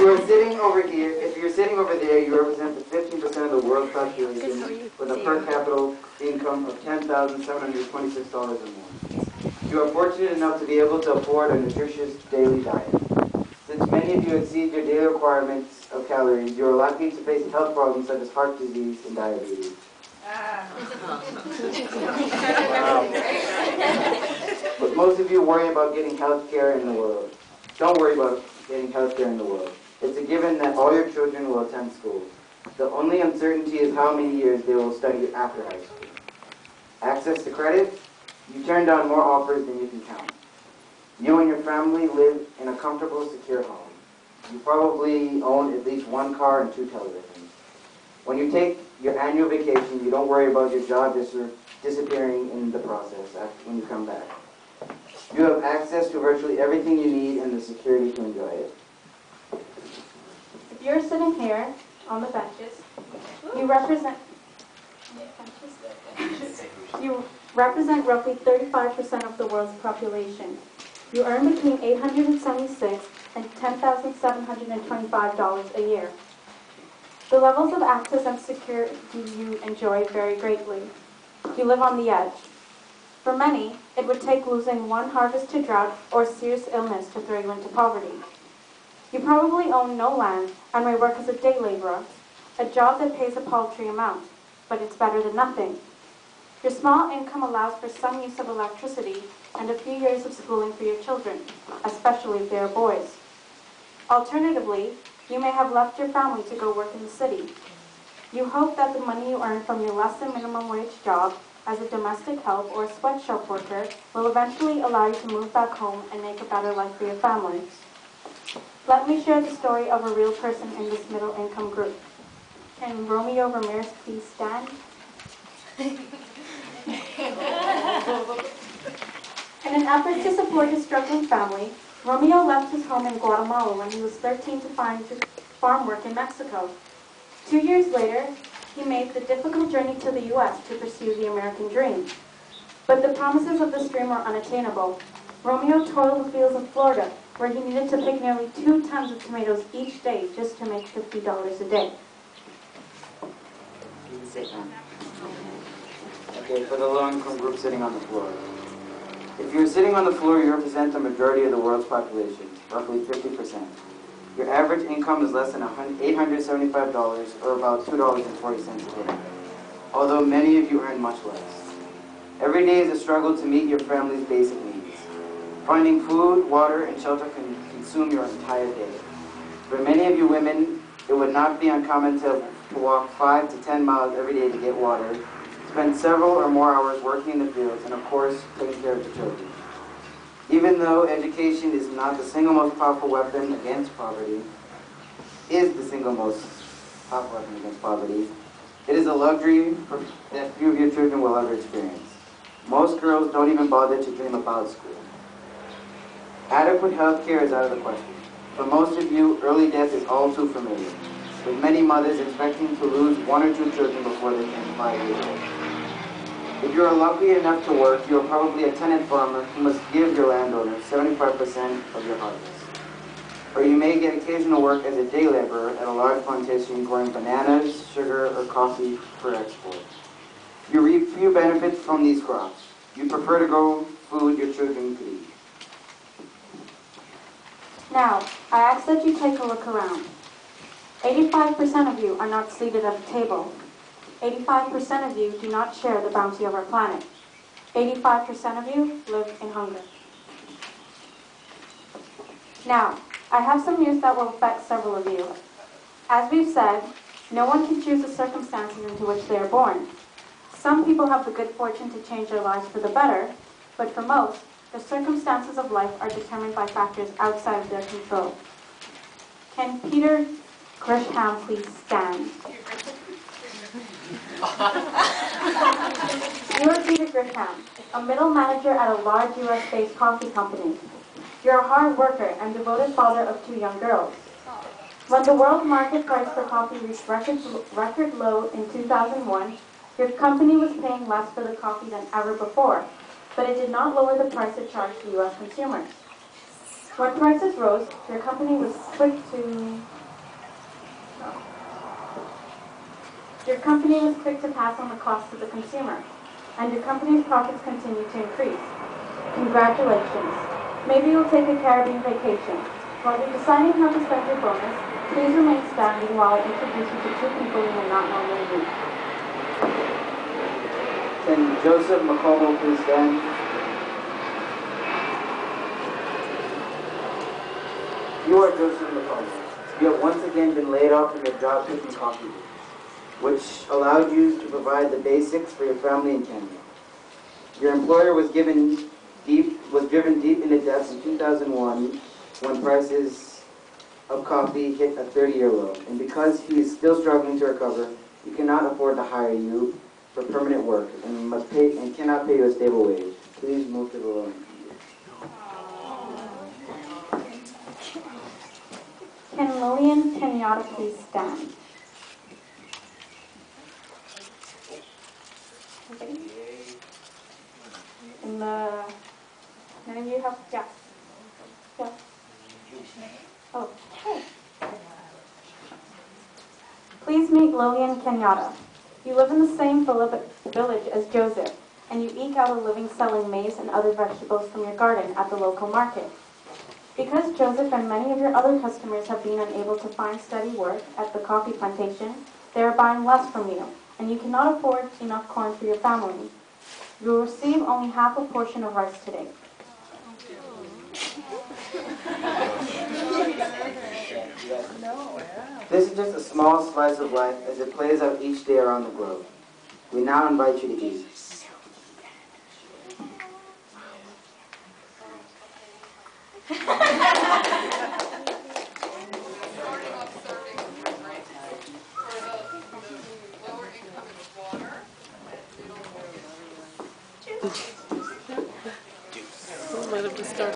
if you're sitting over there, you represent the 15% of the world's population with a per capita income of $10,726 or more. You are fortunate enough to be able to afford a nutritious daily diet. Since many of you exceed your daily requirements of calories, you are likely to face health problems such as heart disease and diabetes. But most of you worry about getting health care in the world. Don't worry about getting health care in the world. It's a given that all your children will attend school. The only uncertainty is how many years they will study after high school. Access to credit? You turn down more offers than you can count. You and your family live in a comfortable, secure home. You probably own at least one car and 2 televisions. When you take your annual vacation, you don't worry about your job disappearing in the process when you come back. You have access to virtually everything you need and the security to enjoy it. If you're sitting here on the benches, you represent roughly 35% of the world's population. You earn between $876 and $10,725 a year. The levels of access and security you enjoy vary greatly. You live on the edge. For many, it would take losing one harvest to drought or serious illness to throw you into poverty. You probably own no land and may work as a day laborer, a job that pays a paltry amount, but it's better than nothing. Your small income allows for some use of electricity and a few years of schooling for your children, especially if they are boys. Alternatively, you may have left your family to go work in the city. You hope that the money you earn from your less than minimum wage job as a domestic help or a sweatshop worker will eventually allow you to move back home and make a better life for your family. Let me share the story of a real person in this middle income group. Can Romeo Ramirez please stand? In an effort to support his struggling family, Romeo left his home in Guatemala when he was 13 to find farm work in Mexico. 2 years later, he made the difficult journey to the U.S. to pursue the American dream. But the promises of this dream were unattainable. Romeo toiled the fields in Florida, where he needed to pick nearly 2 tons of tomatoes each day just to make $50 a day. Okay, for the low-income group sitting on the floor. If you're sitting on the floor, you represent the majority of the world's population, roughly 50%. Your average income is less than $875, or about $2.40 a day, although many of you earn much less. Every day is a struggle to meet your family's basic needs. Finding food, water, and shelter can consume your entire day. For many of you women, it would not be uncommon to walk 5 to 10 miles every day to get water, spend several or more hours working in the fields, and of course, taking care of the children. Even though education is not the single most powerful weapon against poverty, it is a luxury that few of your children will ever experience. Most girls don't even bother to dream about school. Adequate health care is out of the question. For most of you, early death is all too familiar, with many mothers expecting to lose 1 or 2 children before they turn 5 years old. If you are lucky enough to work, you are probably a tenant farmer who must give your landowner 75% of your harvest. Or you may get occasional work as a day laborer at a large plantation growing bananas, sugar, or coffee for export. You reap few benefits from these crops. You prefer to grow food your children could eat. Now, I ask that you take a look around. 85% of you are not seated at the table. 85% of you do not share the bounty of our planet. 85% of you live in hunger. Now, I have some news that will affect several of you. As we've said, no one can choose the circumstances into which they are born. Some people have the good fortune to change their lives for the better, but for most, the circumstances of life are determined by factors outside of their control. Can Peter Grisham please stand? You are Peter Grisham, a middle manager at a large U.S.-based coffee company. You're a hard worker and devoted father of 2 young girls. When the world market price for coffee reached record low in 2001, your company was paying less for the coffee than ever before, but it did not lower the price it charged to U.S. consumers. When prices rose, your company was quick to pass on the cost to the consumer, and your company's profits continue to increase. Congratulations. Maybe you'll take a Caribbean vacation. While you're deciding how to spend your bonus, please remain standing while I introduce you to two people you may not normally meet. Can Joseph McComo please stand? You are Joseph McComo. You have once again been laid off from your job picking coffee beans, which allowed you to provide the basics for your family in Kenya. Your employer was driven deep into debt in 2001 when prices of coffee hit a 30-year low. And because he is still struggling to recover, he cannot afford to hire you for permanent work and cannot pay you a stable wage. Please move to the loan. Can Lillian Kenyatta please stand? Okay. And none of you have, yeah. Yeah. Oh, okay. Please meet Lillian Kenyatta. You live in the same village as Joseph, and you eke out a living selling maize and other vegetables from your garden at the local market. Because Joseph and many of your other customers have been unable to find steady work at the coffee plantation, they are buying less from you, and you cannot afford enough corn for your family. You will receive only half a portion of rice today. This is just a small slice of life as it plays out each day around the globe. We now invite you to eat. Let him just start.